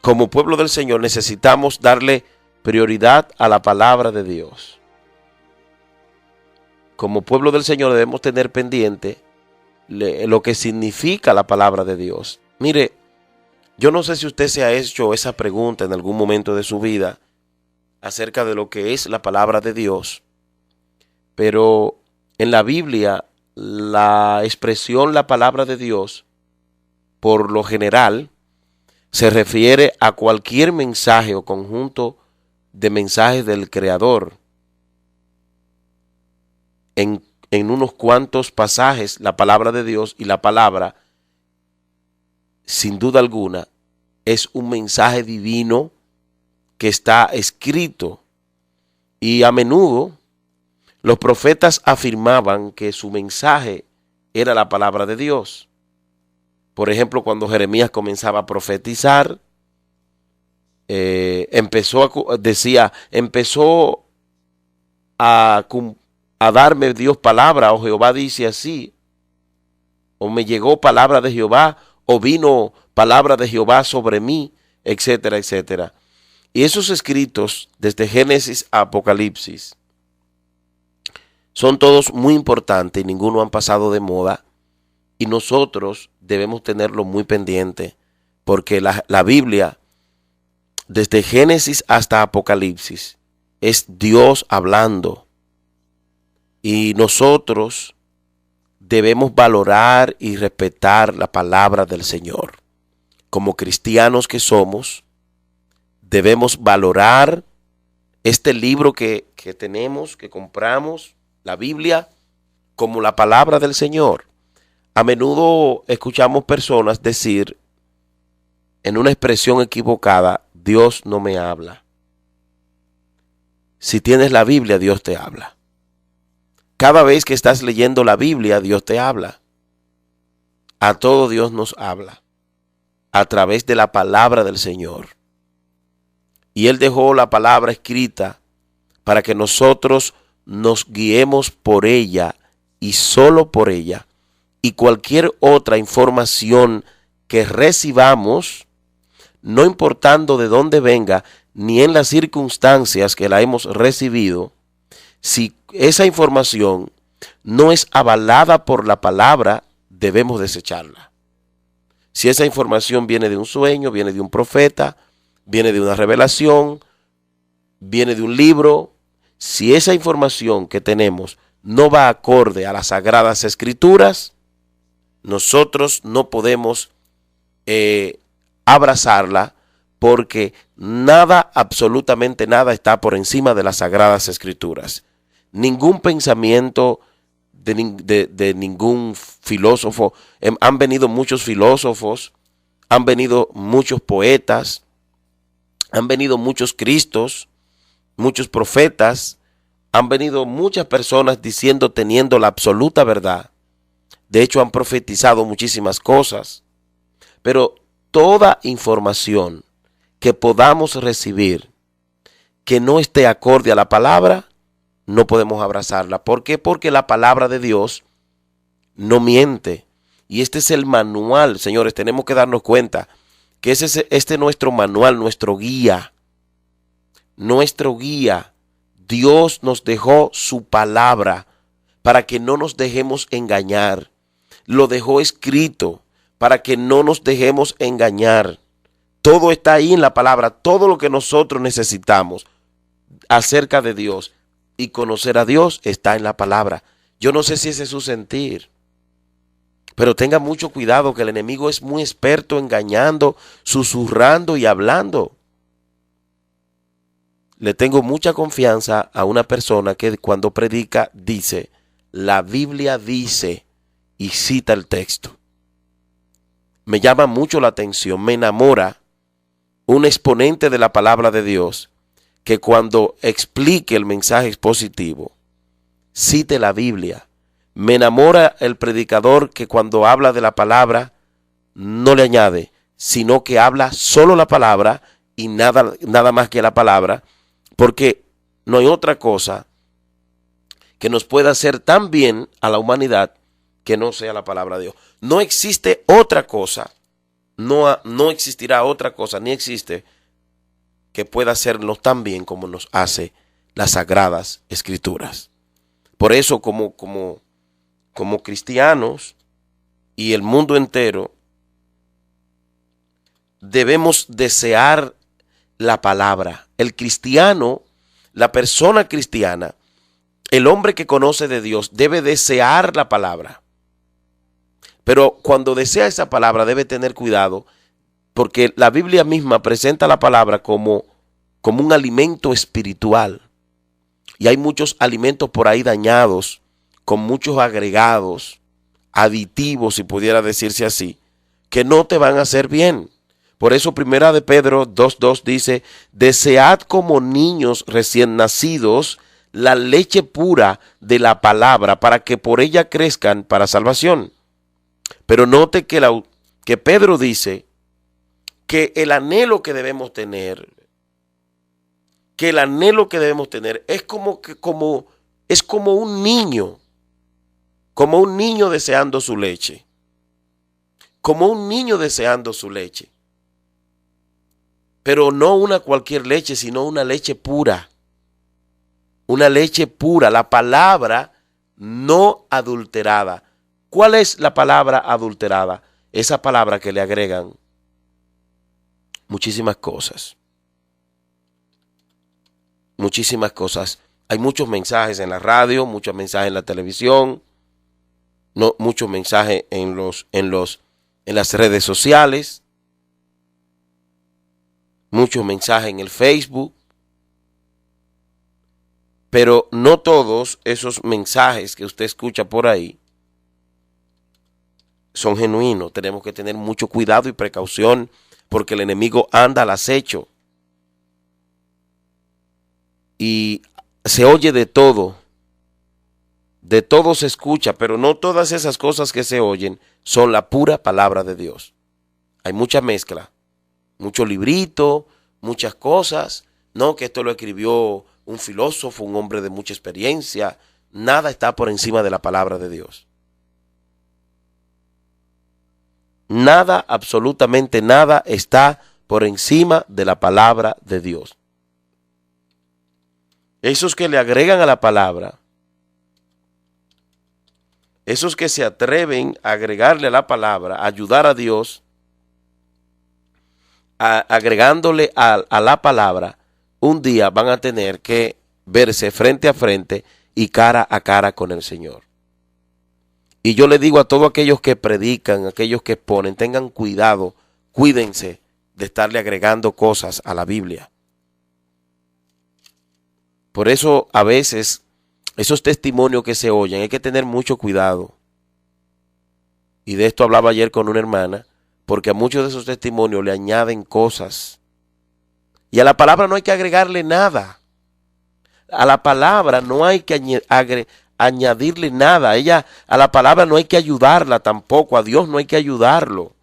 como pueblo del Señor necesitamos darle prioridad a la palabra de Dios. Como pueblo del Señor debemos tener pendiente lo que significa la palabra de Dios. Mire, yo no sé si usted se ha hecho esa pregunta en algún momento de su vida acerca de lo que es la palabra de Dios, pero en la Biblia la expresión la palabra de Dios, por lo general, se refiere a cualquier mensaje o conjunto de mensajes del Creador. En unos cuantos pasajes, la palabra de Dios y la palabra, sin duda alguna, es un mensaje divino que está escrito. Y a menudo los profetas afirmaban que su mensaje era la palabra de Dios. Por ejemplo, cuando Jeremías comenzaba a profetizar, empezó a darme Dios palabra, o Jehová dice así, o me llegó palabra de Jehová, o vino palabra de Jehová sobre mí, etcétera, etcétera. Y esos escritos, desde Génesis a Apocalipsis, son todos muy importantes y ninguno han pasado de moda. Y nosotros debemos tenerlo muy pendiente, porque la Biblia, desde Génesis hasta Apocalipsis, es Dios hablando. Y nosotros debemos valorar y respetar la palabra del Señor. Como cristianos que somos, debemos valorar este libro que tenemos, que compramos, la Biblia, como la palabra del Señor. A menudo escuchamos personas decir, en una expresión equivocada, Dios no me habla. Si tienes la Biblia, Dios te habla. Cada vez que estás leyendo la Biblia, Dios te habla. A todo Dios nos habla a través de la palabra del Señor. Y Él dejó la palabra escrita para que nosotros nos guiemos por ella y solo por ella. Y cualquier otra información que recibamos, no importando de dónde venga, ni en las circunstancias que la hemos recibido, si esa información no es avalada por la palabra, debemos desecharla. Si esa información viene de un sueño, viene de un profeta, viene de una revelación, viene de un libro, si esa información que tenemos no va acorde a las Sagradas Escrituras, nosotros no podemos abrazarla, porque nada, absolutamente nada, está por encima de las Sagradas Escrituras. Ningún pensamiento de ningún filósofo. Han venido muchos filósofos, han venido muchos poetas, han venido muchos cristos, muchos profetas, han venido muchas personas diciendo, teniendo la absoluta verdad. De hecho, han profetizado muchísimas cosas. Pero toda información que podamos recibir que no esté acorde a la palabra, no podemos abrazarla. ¿Por qué? Porque la palabra de Dios no miente. Y este es el manual, señores. Tenemos que darnos cuenta que este es nuestro manual, nuestro guía. Nuestro guía. Dios nos dejó su palabra para que no nos dejemos engañar. Lo dejó escrito para que no nos dejemos engañar. Todo está ahí en la palabra. Todo lo que nosotros necesitamos acerca de Dios y conocer a Dios está en la palabra. Yo no sé si ese es su sentir, pero tenga mucho cuidado, que el enemigo es muy experto engañando, susurrando y hablando. Le tengo mucha confianza a una persona que cuando predica dice, la Biblia dice, y cita el texto. Me llama mucho la atención, me enamora un exponente de la palabra de Dios que cuando explique el mensaje expositivo, cite la Biblia. Me enamora el predicador que cuando habla de la palabra no le añade, sino que habla solo la palabra y nada más que la palabra, porque no hay otra cosa que nos pueda hacer tan bien a la humanidad que no sea la palabra de Dios. No existe otra cosa, no existirá otra cosa, ni existe, que pueda hacernos tan bien como nos hace las Sagradas Escrituras. Por eso, como cristianos y el mundo entero, debemos desear la palabra. El cristiano, la persona cristiana, el hombre que conoce de Dios, debe desear la palabra. Pero cuando desea esa palabra debe tener cuidado, porque la Biblia misma presenta la palabra como un alimento espiritual. Y hay muchos alimentos por ahí dañados, con muchos agregados, aditivos, si pudiera decirse así, que no te van a hacer bien. Por eso Primera de Pedro 2:2 dice, desead como niños recién nacidos la leche pura de la palabra para que por ella crezcan para salvación. Pero note que Pedro dice que el anhelo que debemos tener, es como un niño deseando su leche. Como un niño deseando su leche. Pero no una cualquier leche, sino una leche pura. Una leche pura, la palabra no adulterada. ¿Cuál es la palabra adulterada? Esa palabra que le agregan muchísimas cosas. Muchísimas cosas. Hay muchos mensajes en la radio, muchos mensajes en la televisión, muchos mensajes en las redes sociales, muchos mensajes en el Facebook. Pero no todos esos mensajes que usted escucha por ahí son genuinos. Tenemos que tener mucho cuidado y precaución porque el enemigo anda al acecho. Y se oye de todo se escucha, pero no todas esas cosas que se oyen son la pura palabra de Dios. Hay mucha mezcla, mucho librito, muchas cosas, no que esto lo escribió un filósofo, un hombre de mucha experiencia. Nada está por encima de la palabra de Dios. Nada, absolutamente nada está por encima de la palabra de Dios. Esos que le agregan a la palabra, esos que se atreven a agregarle a la palabra, a ayudar a Dios, agregándole a la palabra, un día van a tener que verse frente a frente y cara a cara con el Señor. Y yo le digo a todos aquellos que predican, aquellos que exponen, tengan cuidado, cuídense de estarle agregando cosas a la Biblia. Por eso a veces esos testimonios que se oyen hay que tener mucho cuidado. Y de esto hablaba ayer con una hermana, porque a muchos de esos testimonios le añaden cosas. Y a la palabra no hay que agregarle nada. A la palabra no hay que añadirle nada. A la palabra no hay que ayudarla tampoco. A Dios no hay que ayudarlo.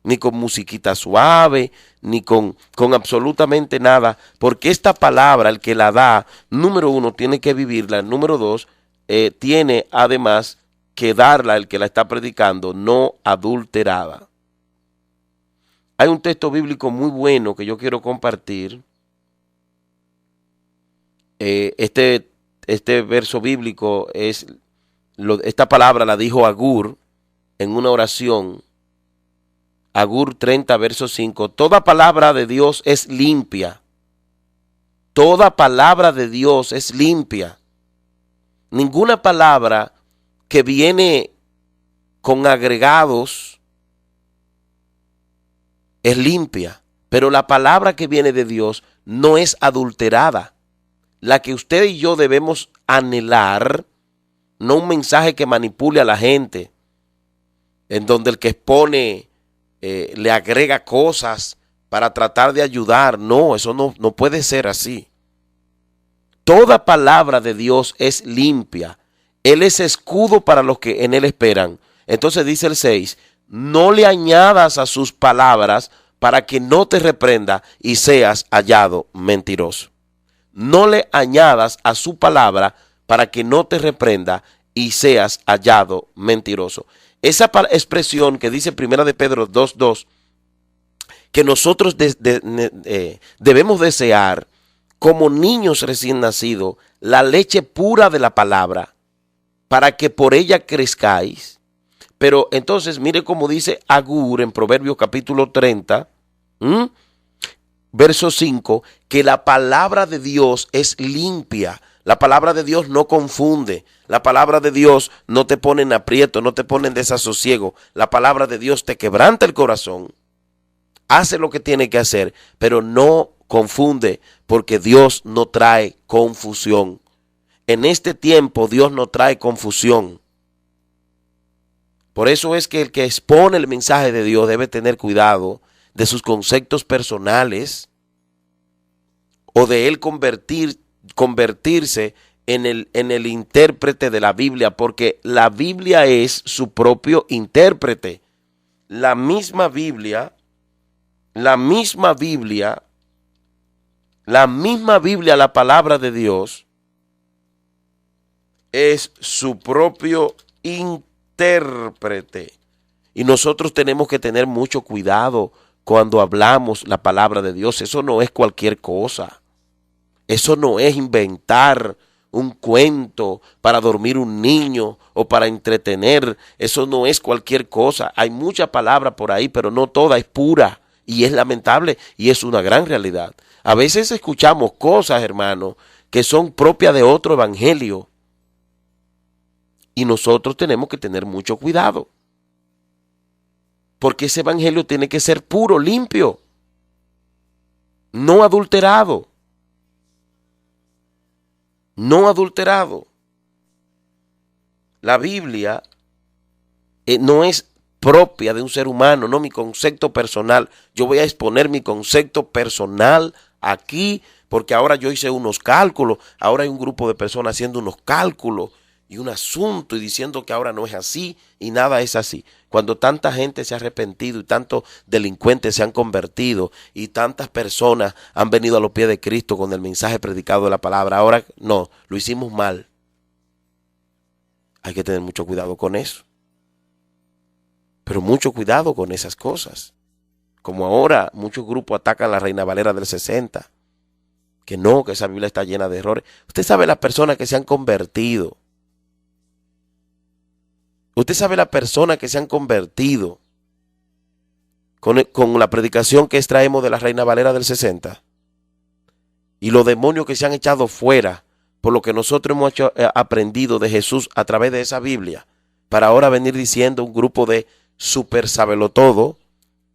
Ni con musiquita suave, ni con absolutamente nada. Porque esta palabra, el que la da, número uno, tiene que vivirla. Número dos, tiene además que darla el que la está predicando, no adulterada. Hay un texto bíblico muy bueno que yo quiero compartir. Este verso bíblico esta palabra la dijo Agur en una oración. Agur 30, verso 5. Toda palabra de Dios es limpia. Toda palabra de Dios es limpia. Ninguna palabra que viene con agregados es limpia. Pero la palabra que viene de Dios no es adulterada. La que usted y yo debemos anhelar, no un mensaje que manipule a la gente, en donde el que expone le agrega cosas para tratar de ayudar. No, eso no puede ser así. Toda palabra de Dios es limpia. Él es escudo para los que en él esperan. Entonces dice el 6, no le añadas a sus palabras para que no te reprenda y seas hallado mentiroso. No le añadas a su palabra para que no te reprenda y seas hallado mentiroso. Esa expresión que dice Primera de Pedro 2:2 que nosotros debemos desear como niños recién nacidos la leche pura de la palabra para que por ella crezcáis. Pero entonces mire cómo dice Agur en Proverbios capítulo 30, verso 5, que la palabra de Dios es limpia. La palabra de Dios no confunde. La palabra de Dios no te pone en aprieto, no te pone en desasosiego. La palabra de Dios te quebranta el corazón. Hace lo que tiene que hacer, pero no confunde, porque Dios no trae confusión. En este tiempo Dios no trae confusión. Por eso es que el que expone el mensaje de Dios debe tener cuidado de sus conceptos personales o de él convertirse en el intérprete de la Biblia, porque la Biblia es su propio intérprete. La misma Biblia, la palabra de Dios, es su propio intérprete. Y nosotros tenemos que tener mucho cuidado cuando hablamos la palabra de Dios. Eso no es cualquier cosa. Eso no es inventar un cuento para dormir un niño o para entretener. Eso no es cualquier cosa. Hay mucha palabra por ahí, pero no toda es pura. Y es lamentable y es una gran realidad. A veces escuchamos cosas, hermano, que son propias de otro evangelio. Y nosotros tenemos que tener mucho cuidado. Porque ese evangelio tiene que ser puro, limpio, no adulterado. No adulterado. La Biblia no es propia de un ser humano, no mi concepto personal. Yo voy a exponer mi concepto personal aquí, porque ahora yo hice unos cálculos, ahora hay un grupo de personas haciendo unos cálculos y un asunto y diciendo que ahora no es así y nada es así. Cuando tanta gente se ha arrepentido y tantos delincuentes se han convertido y tantas personas han venido a los pies de Cristo con el mensaje predicado de la palabra, ahora no, lo hicimos mal. Hay que tener mucho cuidado con eso. Pero mucho cuidado con esas cosas. Como ahora muchos grupos atacan la Reina Valera del 60. Que no, que esa Biblia está llena de errores. Usted sabe las personas que se han convertido. Usted sabe la persona que se han convertido con la predicación que extraemos de la Reina Valera del 60 y los demonios que se han echado fuera por lo que nosotros hemos aprendido de Jesús a través de esa Biblia, para ahora venir diciendo un grupo de super sabelotodo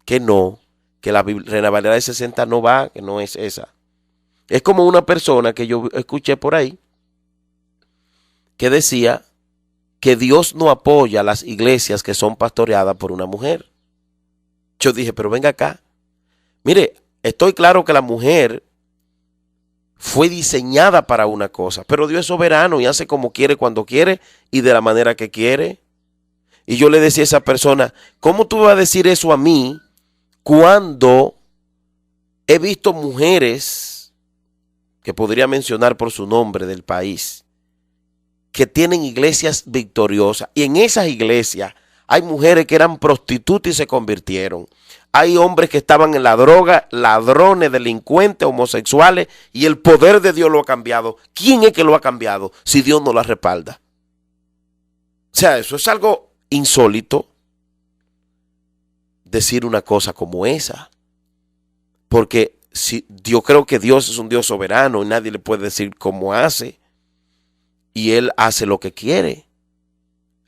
que no, que la Reina Valera del 60 no va, que no es esa. Es como una persona que yo escuché por ahí que decía que Dios no apoya las iglesias que son pastoreadas por una mujer. Yo dije, pero venga acá. Mire, estoy claro que la mujer fue diseñada para una cosa, pero Dios es soberano y hace como quiere, cuando quiere y de la manera que quiere. Y yo le decía a esa persona, ¿cómo tú vas a decir eso a mí cuando he visto mujeres, que podría mencionar por su nombre del país, que tienen iglesias victoriosas? Y en esas iglesias hay mujeres que eran prostitutas y se convirtieron. Hay hombres que estaban en la droga, ladrones, delincuentes, homosexuales, y el poder de Dios lo ha cambiado. ¿Quién es que lo ha cambiado si Dios no la respalda? O sea, eso es algo insólito decir una cosa como esa. Porque yo creo que Dios es un Dios soberano y nadie le puede decir cómo hace. Y Él hace lo que quiere.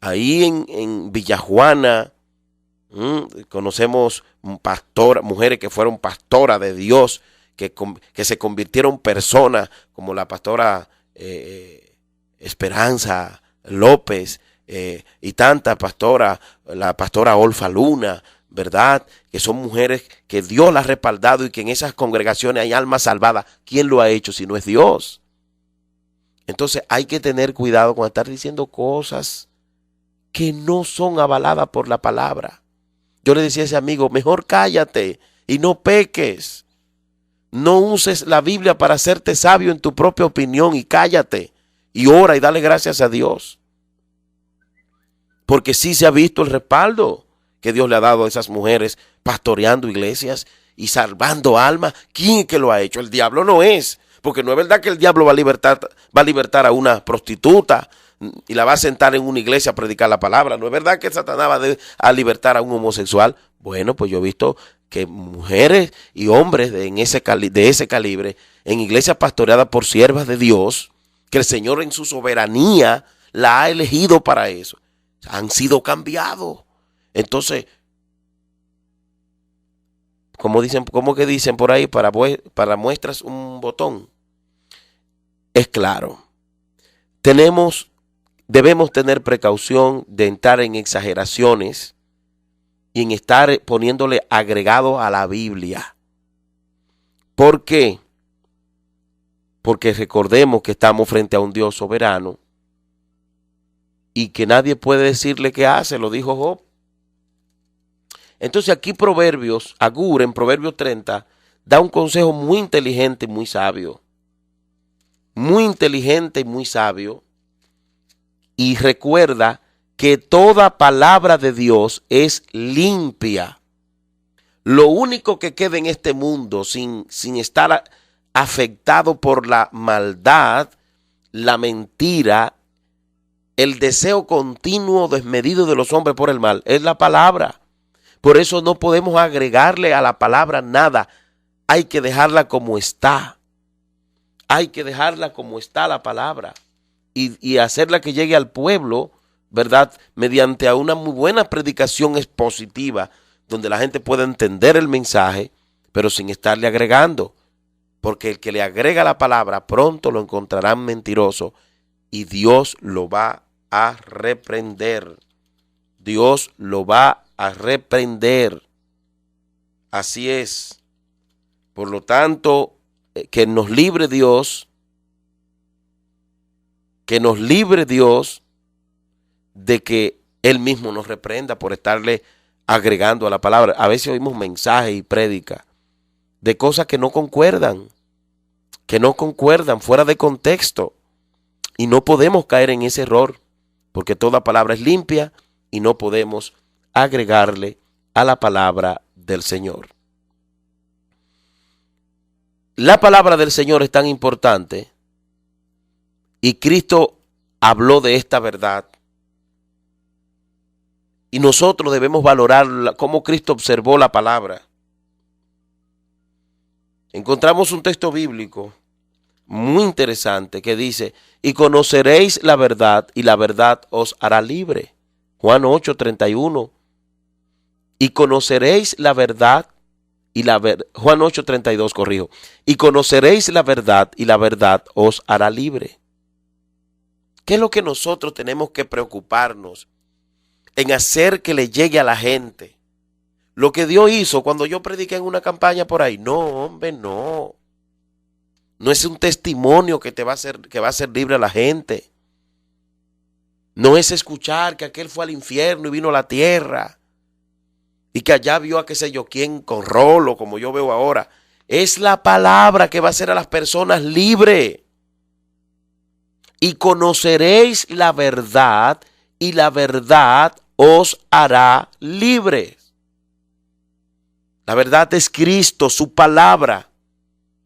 Ahí en Villajuana conocemos mujeres que fueron pastoras de Dios, que se convirtieron personas como la pastora Esperanza López y tantas pastoras, la pastora Olfa Luna, ¿verdad? Que son mujeres que Dios las ha respaldado y que en esas congregaciones hay almas salvadas. ¿Quién lo ha hecho si no es Dios? Entonces hay que tener cuidado con estar diciendo cosas que no son avaladas por la palabra. Yo le decía a ese amigo, mejor cállate y no peques. No uses la Biblia para hacerte sabio en tu propia opinión y cállate. Y ora y dale gracias a Dios. Porque sí se ha visto el respaldo que Dios le ha dado a esas mujeres pastoreando iglesias y salvando almas. ¿Quién es que lo ha hecho? El diablo no es. Porque no es verdad que el diablo va a libertar a una prostituta y la va a sentar en una iglesia a predicar la palabra. No es verdad que Satanás va a libertar a un homosexual. Bueno, pues yo he visto que mujeres y hombres de ese calibre, en iglesias pastoreadas por siervas de Dios, que el Señor en su soberanía la ha elegido para eso, han sido cambiados. Entonces, ¿cómo que dicen por ahí? Para muestras un botón. Es claro. Debemos tener precaución de entrar en exageraciones y en estar poniéndole agregado a la Biblia. ¿Por qué? Porque recordemos que estamos frente a un Dios soberano y que nadie puede decirle qué hace, lo dijo Job. Entonces aquí Agur en Proverbios 30, da un consejo muy inteligente y muy sabio. Muy inteligente y muy sabio. Y recuerda que toda palabra de Dios es limpia. Lo único que queda en este mundo sin estar afectado por la maldad, la mentira, el deseo continuo desmedido de los hombres por el mal, es la palabra. Por eso no podemos agregarle a la palabra nada. Hay que dejarla como está. Hay que dejarla como está la palabra. Y hacerla que llegue al pueblo, ¿verdad? Mediante a una muy buena predicación expositiva, donde la gente pueda entender el mensaje, pero sin estarle agregando. Porque el que le agrega la palabra, pronto lo encontrarán mentiroso y Dios lo va a reprender. Dios lo va a reprender. Así es. Por lo tanto, que nos libre Dios. Que nos libre Dios de que Él mismo nos reprenda por estarle agregando a la palabra. A veces oímos mensajes y prédicas de cosas que no concuerdan fuera de contexto. Y no podemos caer en ese error, porque toda palabra es limpia y no podemos agregarle a la palabra del Señor. La palabra del Señor es tan importante y Cristo habló de esta verdad. Y nosotros debemos valorar cómo Cristo observó la palabra. Encontramos un texto bíblico muy interesante que dice: y conoceréis la verdad y la verdad os hará libre. Juan 8:31. Y conoceréis la verdad Juan 8:32, corrijo. Y conoceréis la verdad y la verdad os hará libre. ¿Qué es lo que nosotros tenemos que preocuparnos en hacer que le llegue a la gente? Lo que Dios hizo cuando yo prediqué en una campaña por ahí. No, hombre, no. No es un testimonio que va a hacer libre a la gente. No es escuchar que aquel fue al infierno y vino a la tierra. Y que allá vio a qué sé yo quién con rolo, como yo veo ahora. Es la palabra que va a hacer a las personas libres. Y conoceréis la verdad y la verdad os hará libres. La verdad es Cristo, su palabra.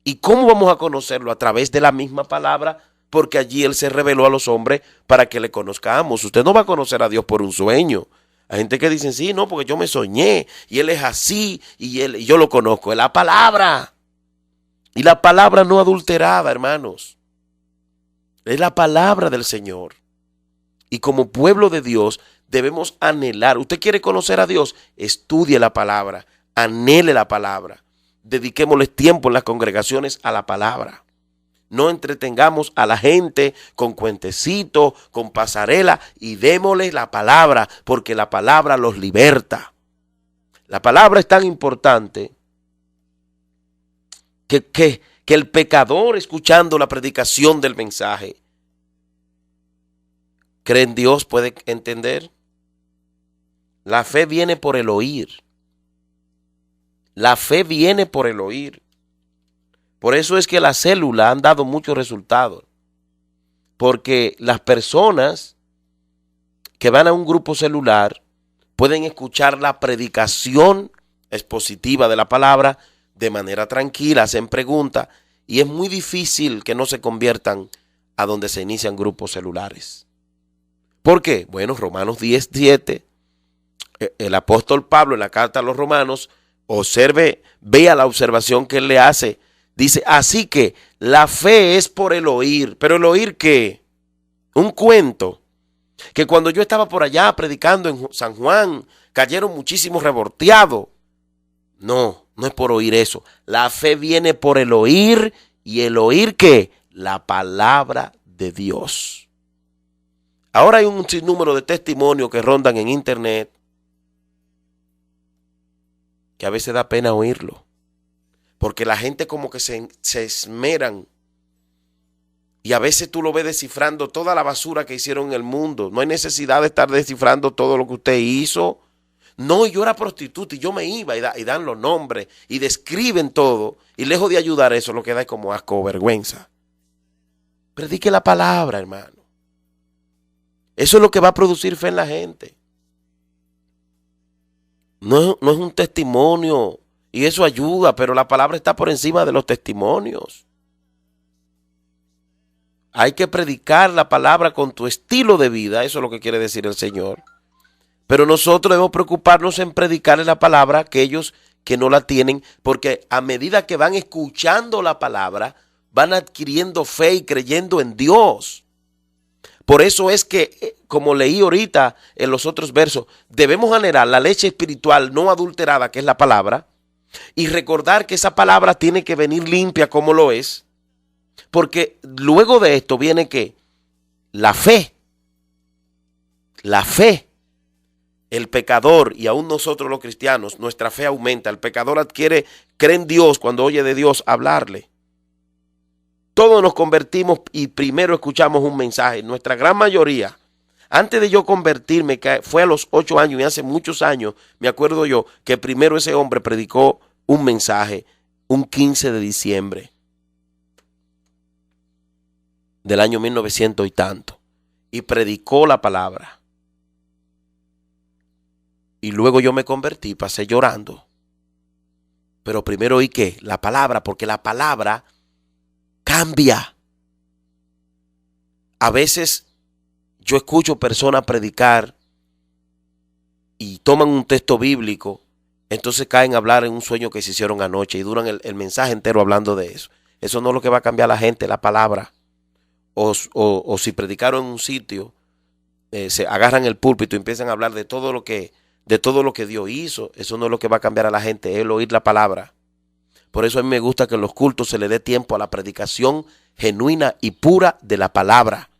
¿Y cómo vamos a conocerlo? A través de la misma palabra, porque allí Él se reveló a los hombres para que le conozcamos. Usted no va a conocer a Dios por un sueño. Hay gente que dice, sí, no, porque yo me soñé y Él es así y yo lo conozco. Es la palabra. Y la palabra no adulterada, hermanos. Es la palabra del Señor. Y como pueblo de Dios debemos anhelar. ¿Usted quiere conocer a Dios? Estudie la palabra. Anhele la palabra. Dediquémosle tiempo en las congregaciones a la palabra. No entretengamos a la gente con cuentecitos, con pasarela, y démosle la palabra, porque la palabra los liberta. La palabra es tan importante que el pecador, escuchando la predicación del mensaje, ¿cree en Dios? ¿Puede entender? La fe viene por el oír. La fe viene por el oír. Por eso es que las células han dado muchos resultados. Porque las personas que van a un grupo celular pueden escuchar la predicación expositiva de la palabra de manera tranquila, hacen preguntas y es muy difícil que no se conviertan a donde se inician grupos celulares. ¿Por qué? Bueno, Romanos 10:7, el apóstol Pablo en la carta a los romanos, vea la observación que él le hace. Dice, así que la fe es por el oír. ¿Pero el oír qué? Un cuento. Que cuando yo estaba por allá predicando en San Juan, cayeron muchísimos revolteados. No, no es por oír eso. La fe viene por el oír. ¿Y el oír qué? La palabra de Dios. Ahora hay un sinnúmero de testimonios que rondan en internet que a veces da pena oírlo. Porque la gente como que se esmeran. Y a veces tú lo ves descifrando toda la basura que hicieron en el mundo. No hay necesidad de estar descifrando todo lo que usted hizo. No, yo era prostituta y yo me iba y dan los nombres y describen todo. Y lejos de ayudar eso, lo que da es como asco o vergüenza. Predique la palabra, hermano. Eso es lo que va a producir fe en la gente. No es un testimonio y eso ayuda, pero la palabra está por encima de los testimonios. Hay que predicar la palabra con tu estilo de vida, eso es lo que quiere decir el Señor. Pero nosotros debemos preocuparnos en predicarle la palabra a aquellos que no la tienen, porque a medida que van escuchando la palabra, van adquiriendo fe y creyendo en Dios. Por eso es que, como leí ahorita en los otros versos, debemos anhelar la leche espiritual no adulterada, que es la palabra, y recordar que esa palabra tiene que venir limpia como lo es, porque luego de esto viene que la fe, el pecador y aún nosotros los cristianos, nuestra fe aumenta. El pecador cree en Dios cuando oye de Dios hablarle. Todos nos convertimos y primero escuchamos un mensaje. Nuestra gran mayoría, antes de yo convertirme, que fue a los 8 años y hace muchos años, me acuerdo yo que primero ese hombre predicó un mensaje un 15 de diciembre del año 1900 y tanto. Y predicó la palabra. Y luego yo me convertí, pasé llorando. Pero primero oí que la palabra, porque la palabra cambia. A veces yo escucho personas predicar y toman un texto bíblico, entonces caen a hablar en un sueño que se hicieron anoche y duran el mensaje entero hablando de eso. Eso no es lo que va a cambiar a la gente, la palabra. O si predicaron en un sitio, se agarran el púlpito y empiezan a hablar de todo lo que Dios hizo. Eso no es lo que va a cambiar a la gente, es el oír la palabra. Por eso a mí me gusta que en los cultos se le dé tiempo a la predicación genuina y pura de la palabra.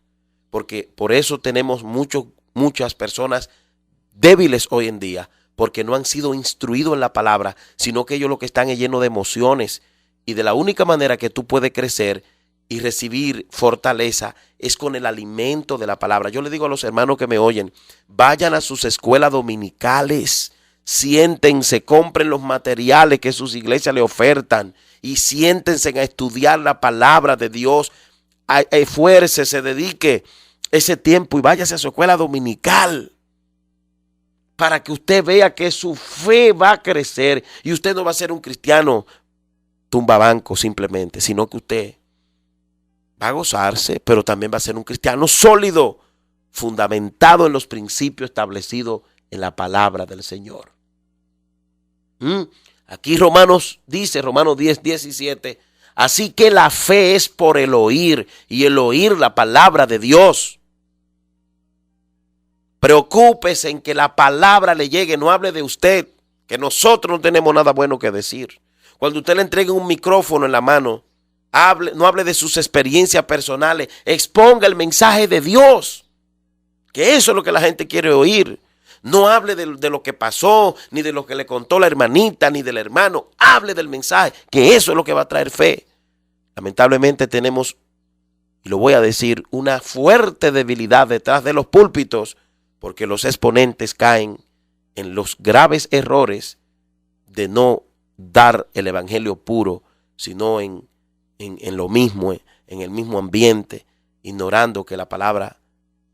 Porque por eso tenemos muchas personas débiles hoy en día, porque no han sido instruidos en la palabra, sino que ellos lo que están es llenos de emociones. Y de la única manera que tú puedes crecer y recibir fortaleza es con el alimento de la palabra. Yo le digo a los hermanos que me oyen, vayan a sus escuelas dominicales, siéntense, compren los materiales que sus iglesias le ofertan y siéntense a estudiar la palabra de Dios. Esfuércese, dedique ese tiempo y váyase a su escuela dominical para que usted vea que su fe va a crecer y usted no va a ser un cristiano tumbabanco simplemente, sino que usted va a gozarse, pero también va a ser un cristiano sólido, fundamentado en los principios establecidos en la palabra del Señor. Aquí Romanos 10:17, así que la fe es por el oír y el oír la palabra de Dios. Preocúpese en que la palabra le llegue, no hable de usted, que nosotros no tenemos nada bueno que decir. Cuando usted le entregue un micrófono en la mano, no hable de sus experiencias personales, exponga el mensaje de Dios, que eso es lo que la gente quiere oír. No hable de lo que pasó, ni de lo que le contó la hermanita, ni del hermano. Hable del mensaje, que eso es lo que va a traer fe. Lamentablemente tenemos, y lo voy a decir, una fuerte debilidad detrás de los púlpitos, porque los exponentes caen en los graves errores de no dar el evangelio puro, sino en lo mismo, en el mismo ambiente, ignorando que la palabra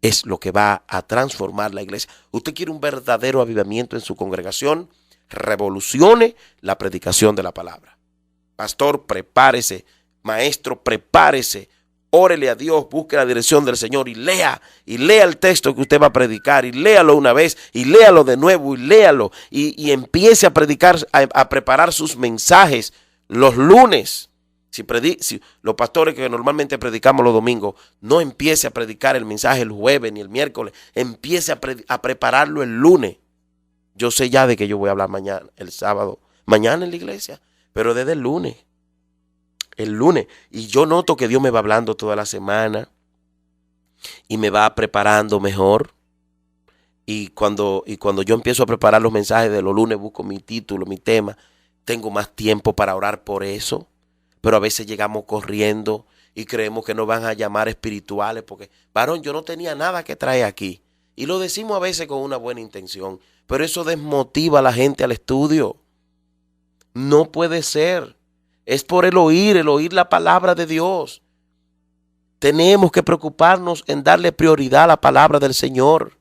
es lo que va a transformar la iglesia. Usted quiere un verdadero avivamiento en su congregación, revolucione la predicación de la palabra. Pastor, prepárese. Maestro, prepárese. Órele a Dios, busque la dirección del Señor y lea el texto que usted va a predicar y léalo una vez y léalo de nuevo y léalo y empiece a predicar, a preparar sus mensajes los lunes. Si los pastores que normalmente predicamos los domingos, no empiece a predicar el mensaje el jueves ni el miércoles, empiece a prepararlo el lunes. Yo sé ya de que yo voy a hablar mañana, el sábado, mañana en la iglesia, pero desde el lunes. El lunes. Y yo noto que Dios me va hablando toda la semana y me va preparando mejor. Y cuando yo empiezo a preparar los mensajes de los lunes, busco mi título, mi tema, tengo más tiempo para orar por eso. Pero a veces llegamos corriendo y creemos que nos van a llamar espirituales porque, varón, yo no tenía nada que traer aquí. Y lo decimos a veces con una buena intención, pero eso desmotiva a la gente al estudio. No puede ser. Es por el oír la palabra de Dios. Tenemos que preocuparnos en darle prioridad a la palabra del Señor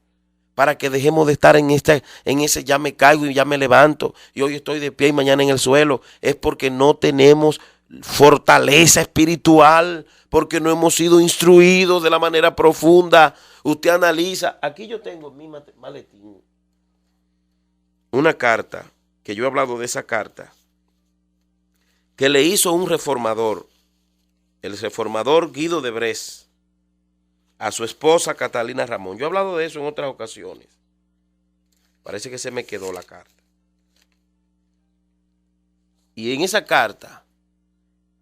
para que dejemos de estar en ese ya me caigo y ya me levanto y hoy estoy de pie y mañana en el suelo. Es porque no tenemos fortaleza espiritual, porque no hemos sido instruidos de la manera profunda. Usted analiza. Aquí yo tengo en mi maletín una carta, que yo he hablado de esa carta, que le hizo un reformador, el reformador Guido de Bresse, a su esposa Catalina Ramón. Yo he hablado de eso en otras ocasiones. Parece que se me quedó la carta. Y en esa carta,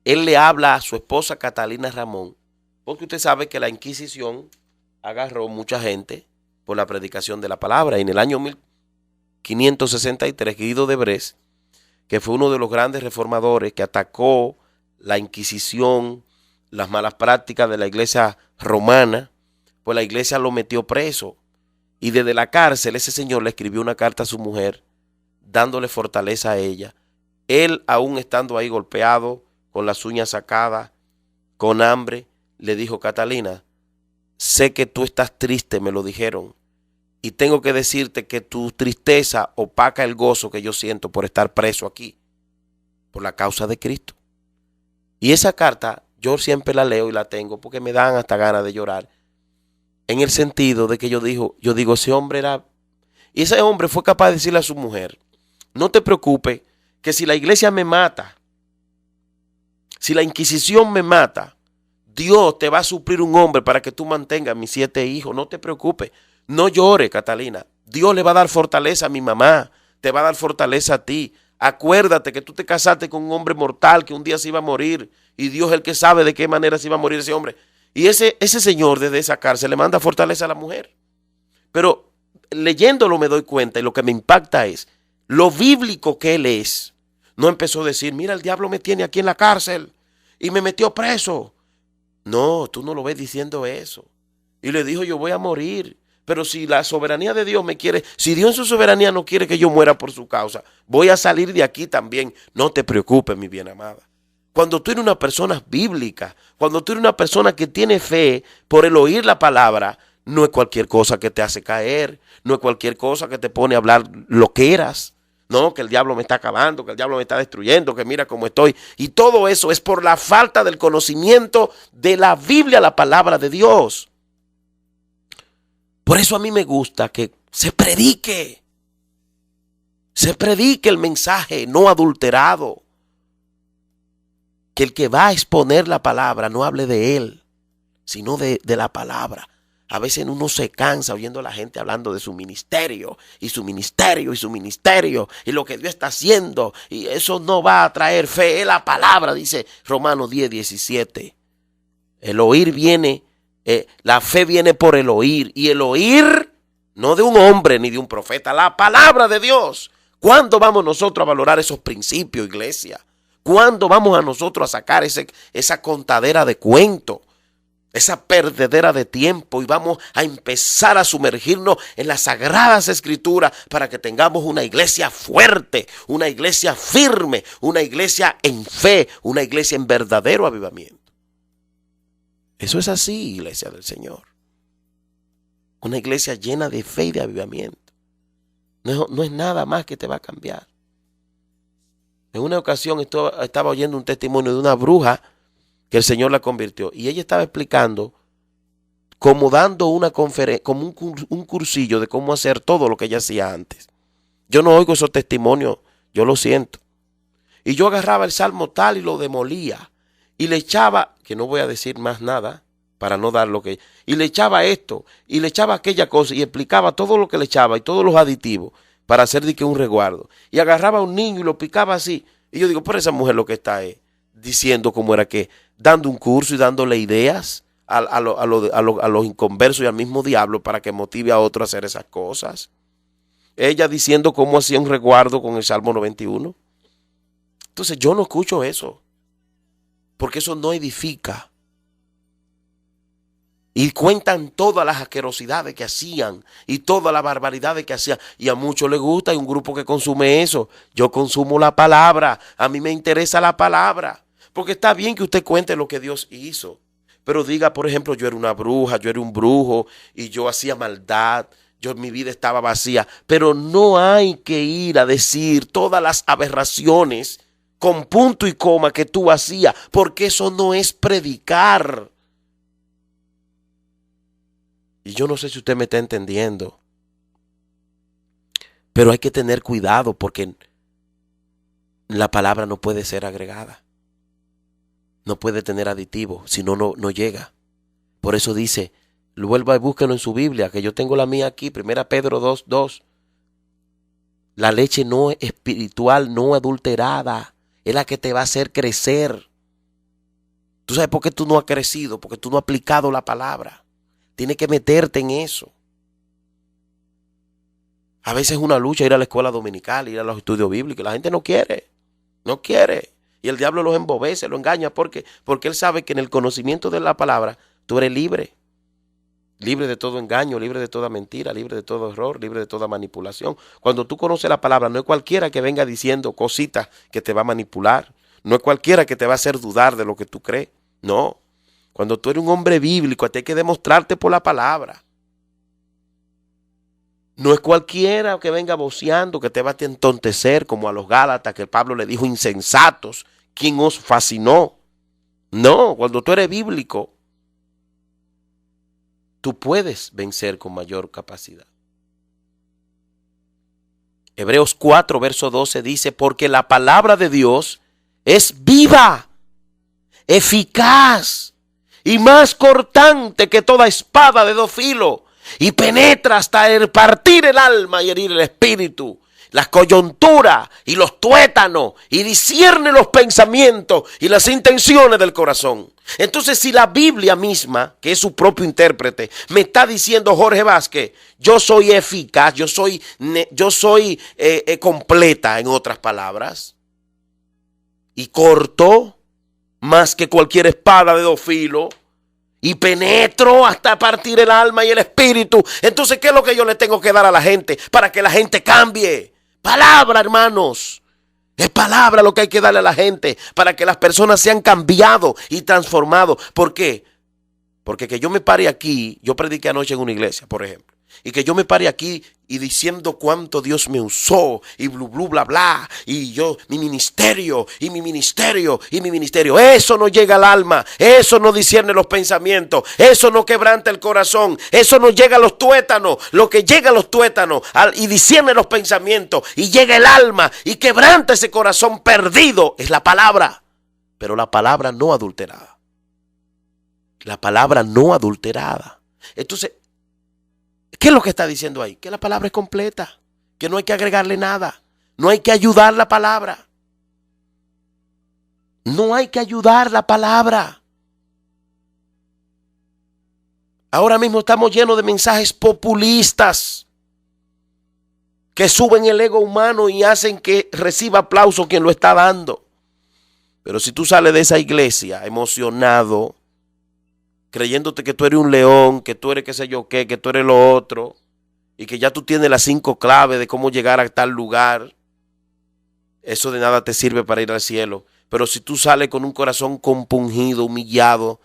él le habla a su esposa Catalina Ramón, porque usted sabe que la Inquisición agarró mucha gente por la predicación de la palabra. Y en el año 1563, Guido de Bresse, que fue uno de los grandes reformadores que atacó la Inquisición, las malas prácticas de la iglesia romana, pues la iglesia lo metió preso. Y desde la cárcel ese señor le escribió una carta a su mujer, dándole fortaleza a ella. Él, aún estando ahí golpeado, con las uñas sacadas, con hambre, le dijo: Catalina, sé que tú estás triste, me lo dijeron. Y tengo que decirte que tu tristeza opaca el gozo que yo siento por estar preso aquí, por la causa de Cristo. Y esa carta yo siempre la leo y la tengo porque me dan hasta ganas de llorar. En el sentido de que yo digo, ese hombre era... Y ese hombre fue capaz de decirle a su mujer: no te preocupes, que si la iglesia me mata, si la Inquisición me mata, Dios te va a suplir un hombre para que tú mantengas mis 7 hijos. No te preocupes. No llores, Catalina. Dios le va a dar fortaleza a mi mamá. Te va a dar fortaleza a ti. Acuérdate que tú te casaste con un hombre mortal que un día se iba a morir. Y Dios es el que sabe de qué manera se iba a morir ese hombre. Y ese señor desde esa cárcel le manda fortaleza a la mujer. Pero leyéndolo me doy cuenta y lo que me impacta es lo bíblico que él es. No empezó a decir: mira, el diablo me tiene aquí en la cárcel y me metió preso. No, tú no lo ves diciendo eso. Y le dijo: yo voy a morir. Pero si la soberanía de Dios me quiere, si Dios en su soberanía no quiere que yo muera por su causa, voy a salir de aquí también. No te preocupes, mi bien amada. Cuando tú eres una persona bíblica, cuando tú eres una persona que tiene fe por el oír la palabra, no es cualquier cosa que te hace caer, no es cualquier cosa que te pone a hablar loqueras. No, que el diablo me está acabando, que el diablo me está destruyendo, que mira cómo estoy. Y todo eso es por la falta del conocimiento de la Biblia, la palabra de Dios. Por eso a mí me gusta que se predique el mensaje no adulterado. Que el que va a exponer la palabra no hable de él, sino de la palabra. A veces uno se cansa oyendo a la gente hablando de su ministerio y su ministerio y su ministerio y lo que Dios está haciendo. Y eso no va a traer fe. Es la palabra, dice Romanos 10:17. El oír viene... la fe viene por el oír, y el oír no de un hombre ni de un profeta, la palabra de Dios. ¿Cuándo vamos nosotros a valorar esos principios, iglesia? ¿Cuándo vamos a nosotros a sacar esa contadera de cuento, esa perdedera de tiempo, y vamos a empezar a sumergirnos en las sagradas escrituras para que tengamos una iglesia fuerte, una iglesia firme, una iglesia en fe, una iglesia en verdadero avivamiento? Eso es así, iglesia del Señor. Una iglesia llena de fe y de avivamiento. No es nada más que te va a cambiar. En una ocasión estaba oyendo un testimonio de una bruja que el Señor la convirtió. Y ella estaba explicando, como dando una conferencia, como un cursillo de cómo hacer todo lo que ella hacía antes. Yo no oigo esos testimonios, yo lo siento. Y yo agarraba el salmo tal y lo demolía. Y le echaba, que no voy a decir más nada, para no dar lo que... Y le echaba esto, y le echaba aquella cosa, y explicaba todo lo que le echaba, y todos los aditivos, para hacer de que un resguardo. Y agarraba a un niño y lo picaba así. Y yo digo, pero esa mujer lo que está es diciendo como era que, dando un curso y dándole ideas a los inconversos y al mismo diablo para que motive a otro a hacer esas cosas. Ella diciendo cómo hacía un resguardo con el Salmo 91. Entonces yo no escucho eso, porque eso no edifica. Y cuentan todas las asquerosidades que hacían y todas las barbaridades que hacían. Y a muchos les gusta, hay un grupo que consume eso. Yo consumo la palabra, a mí me interesa la palabra. Porque está bien que usted cuente lo que Dios hizo. Pero diga, por ejemplo, yo era una bruja, yo era un brujo y yo hacía maldad. Mi vida estaba vacía. Pero no hay que ir a decir todas las aberraciones con punto y coma que tú hacías. Porque eso no es predicar. Y yo no sé si usted me está entendiendo. Pero hay que tener cuidado porque la palabra no puede ser agregada. No puede tener aditivo, si no, no llega. Por eso dice, vuelva y búsquelo en su Biblia, que yo tengo la mía aquí, 1 Pedro 2:2. La leche no espiritual, no adulterada, es la que te va a hacer crecer. ¿Tú sabes por qué tú no has crecido? Porque tú no has aplicado la palabra. Tienes que meterte en eso. A veces es una lucha ir a la escuela dominical, ir a los estudios bíblicos. La gente no quiere. No quiere. Y el diablo los embobece, los engaña. Porque él sabe que en el conocimiento de la palabra tú eres libre. Libre de todo engaño, libre de toda mentira, libre de todo error, libre de toda manipulación. Cuando tú conoces la palabra, no es cualquiera que venga diciendo cositas que te va a manipular. No es cualquiera que te va a hacer dudar de lo que tú crees. No. Cuando tú eres un hombre bíblico, te hay que demostrarte por la palabra. No es cualquiera que venga voceando que te va a entontecer como a los Gálatas que Pablo le dijo insensatos. ¿Quién os fascinó? No, cuando tú eres bíblico, tú puedes vencer con mayor capacidad. Hebreos 4, verso 12 dice, porque la palabra de Dios es viva, eficaz y más cortante que toda espada de 2 filos, y penetra hasta partir el alma y herir el espíritu, las coyunturas y los tuétanos, y discierne los pensamientos y las intenciones del corazón. Entonces, si la Biblia misma, que es su propio intérprete, me está diciendo, Jorge Vázquez, yo soy eficaz, yo soy completa, en otras palabras, y corto más que cualquier espada de 2 filos, y penetro hasta partir el alma y el espíritu. Entonces, ¿qué es lo que yo le tengo que dar a la gente para que la gente cambie? Palabra, hermanos. Es palabra lo que hay que darle a la gente para que las personas sean cambiados y transformados. ¿Por qué? Porque que yo me pare aquí, yo prediqué anoche en una iglesia, por ejemplo, y que yo me pare aquí y diciendo cuánto Dios me usó y bla, bla, y yo, mi ministerio, eso no llega al alma, eso no discierne los pensamientos, eso no quebranta el corazón, eso no llega a los tuétanos. Lo que llega a los tuétanos y discierne los pensamientos y llega el alma y quebranta ese corazón perdido es la palabra, pero la palabra no adulterada. La palabra no adulterada. Entonces, ¿qué es lo que está diciendo ahí? Que la palabra es completa, que no hay que agregarle nada, no hay que ayudar la palabra. No hay que ayudar la palabra. Ahora mismo estamos llenos de mensajes populistas que suben el ego humano y hacen que reciba aplauso quien lo está dando. Pero si tú sales de esa iglesia emocionado, creyéndote que tú eres un león, que tú eres qué sé yo qué, que tú eres lo otro, y que ya tú tienes las 5 claves de cómo llegar a tal lugar, eso de nada te sirve para ir al cielo. Pero si tú sales con un corazón compungido, humillado,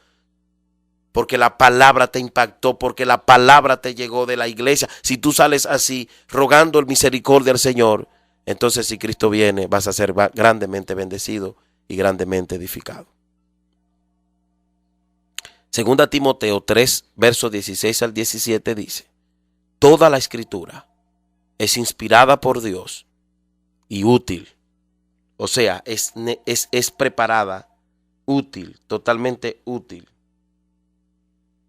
porque la palabra te impactó, porque la palabra te llegó de la iglesia, si tú sales así, rogando el misericordia al Señor, entonces si Cristo viene vas a ser grandemente bendecido y grandemente edificado. Segunda Timoteo 3, versos 16 al 17 dice: toda la escritura es inspirada por Dios y útil. O sea, es preparada, útil, totalmente útil.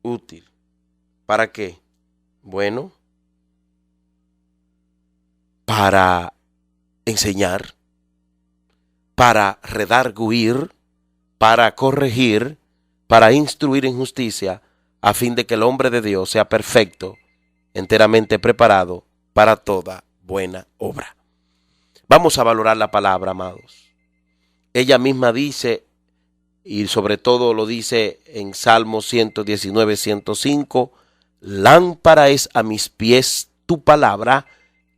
Útil. ¿Para qué? Bueno, para enseñar, para redarguir, para corregir, para instruir en justicia, a fin de que el hombre de Dios sea perfecto, enteramente preparado para toda buena obra. Vamos a valorar la palabra, amados. Ella misma dice, y sobre todo lo dice en Salmo 119, 105, lámpara es a mis pies tu palabra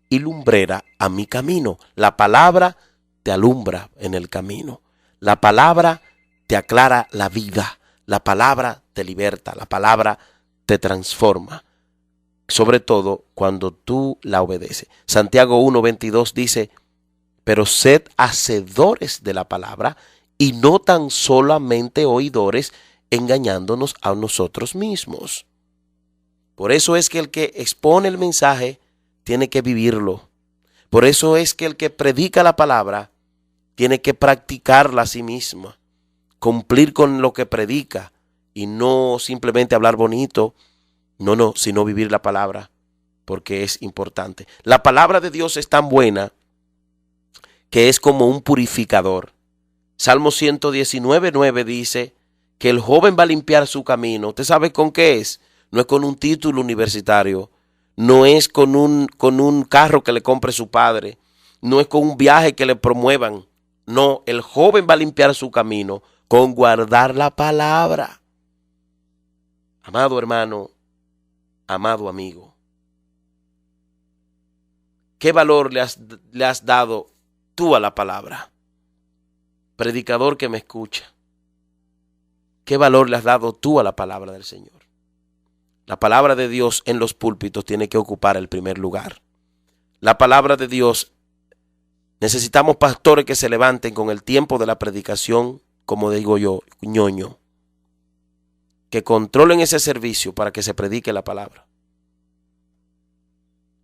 y lumbrera a mi camino. La palabra te alumbra en el camino. La palabra te aclara la vida. La palabra te liberta. La palabra te transforma. Sobre todo cuando tú la obedeces. Santiago 1:22 dice: pero sed hacedores de la palabra y no tan solamente oidores, engañándonos a nosotros mismos. Por eso es que el que expone el mensaje tiene que vivirlo. Por eso es que el que predica la palabra tiene que practicarla a sí misma, cumplir con lo que predica y no simplemente hablar bonito, sino vivir la palabra, porque es importante. La palabra de Dios es tan buena que es como un purificador. Salmo 119:9 dice que el joven va a limpiar su camino. ¿Usted sabe con qué es? No es con un título universitario, no es con un carro que le compre su padre, no es con un viaje que le promuevan. No, el joven va a limpiar su camino con guardar la palabra. Amado hermano, amado amigo, ¿qué valor le has dado tú a la palabra? Predicador que me escucha, ¿qué valor le has dado tú a la palabra del Señor? La palabra de Dios en los púlpitos tiene que ocupar el primer lugar. La palabra de Dios, necesitamos pastores que se levanten con el tiempo de la predicación, como digo yo, ñoño, que controlen ese servicio para que se predique la palabra.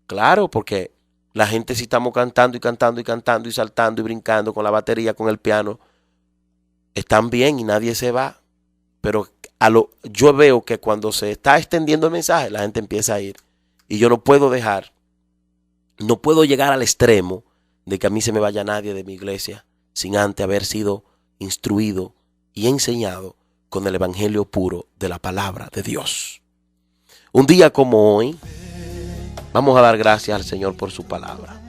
Claro, porque la gente, si estamos cantando y cantando y cantando y saltando y brincando con la batería, con el piano, están bien y nadie se va. Pero yo veo que cuando se está extendiendo el mensaje, la gente empieza a ir. Y yo no puedo llegar al extremo de que a mí se me vaya nadie de mi iglesia sin antes haber sido instruido y enseñado con el evangelio puro de la palabra de Dios. Un día como hoy, vamos a dar gracias al Señor por su palabra.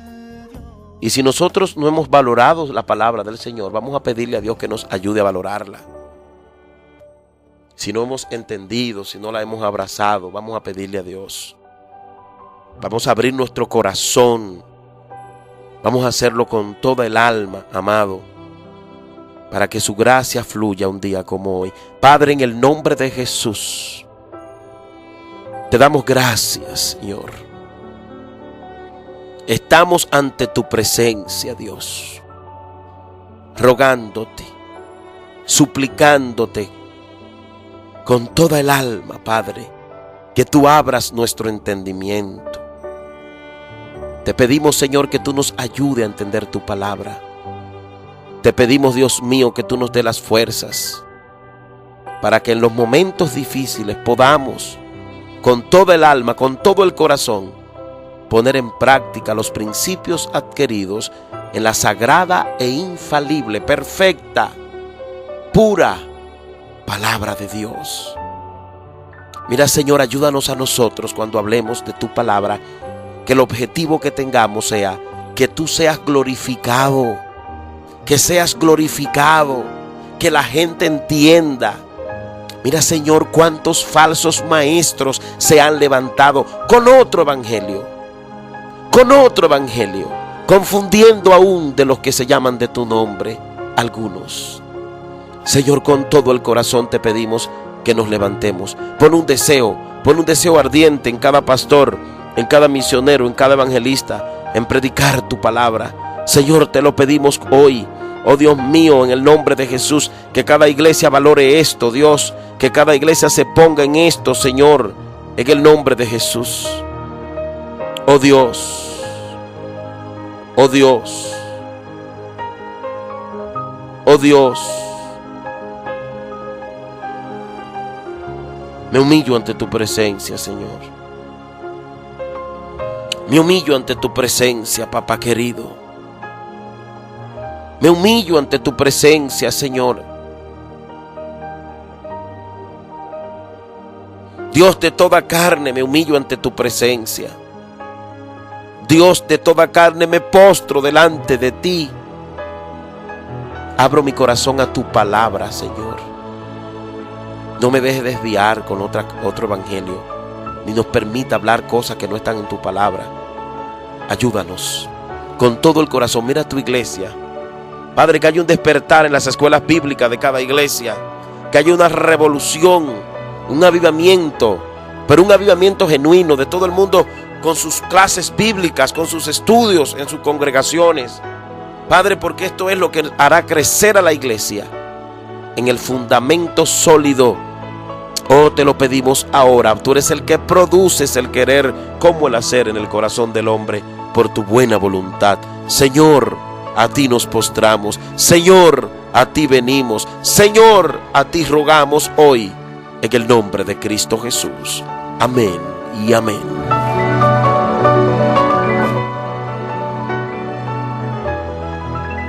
Y si nosotros no hemos valorado la palabra del Señor, vamos a pedirle a Dios que nos ayude a valorarla. Si no hemos entendido, si no la hemos abrazado, vamos a pedirle a Dios. Vamos a abrir nuestro corazón. Vamos a hacerlo con toda el alma, amado, para que su gracia fluya un día como hoy. Padre, en el nombre de Jesús, te damos gracias, Señor. Estamos ante tu presencia, Dios, rogándote, suplicándote con toda el alma, Padre, que tú abras nuestro entendimiento. Te pedimos, Señor, que tú nos ayude a entender tu palabra. Te pedimos, Dios mío, que tú nos dé las fuerzas para que en los momentos difíciles podamos, con toda el alma, con todo el corazón, poner en práctica los principios adquiridos en la sagrada e infalible, perfecta, pura palabra de Dios. Mira, Señor, ayúdanos a nosotros cuando hablemos de tu palabra, que el objetivo que tengamos sea que tú seas glorificado, que la gente entienda. Mira, Señor, cuántos falsos maestros se han levantado con otro evangelio, confundiendo aún de los que se llaman de tu nombre algunos. Señor, con todo el corazón te pedimos que nos levantemos. Pon un deseo ardiente en cada pastor, en cada misionero, en cada evangelista, en predicar tu palabra, Señor, te lo pedimos hoy. Oh Dios mío, en el nombre de Jesús, que cada iglesia valore esto, Dios. Que cada iglesia se ponga en esto, Señor, en el nombre de Jesús. Oh Dios, oh Dios, oh Dios. Me humillo ante tu presencia, Señor. Me humillo ante tu presencia, papá querido. Me humillo ante tu presencia, Señor. Dios de toda carne, me humillo ante tu presencia. Dios de toda carne, me postro delante de ti. Abro mi corazón a tu palabra, Señor. No me dejes desviar con otro evangelio, ni nos permita hablar cosas que no están en tu palabra. Ayúdanos con todo el corazón. Mira tu iglesia, Padre, que haya un despertar en las escuelas bíblicas de cada iglesia, que haya una revolución, un avivamiento, pero un avivamiento genuino de todo el mundo, con sus clases bíblicas, con sus estudios en sus congregaciones. Padre, porque esto es lo que hará crecer a la iglesia en el fundamento sólido. Oh, te lo pedimos ahora. Tú eres el que produces el querer como el hacer en el corazón del hombre por tu buena voluntad. Señor, a ti nos postramos. Señor, a ti venimos. Señor, a ti rogamos hoy en el nombre de Cristo Jesús. Amén y amén.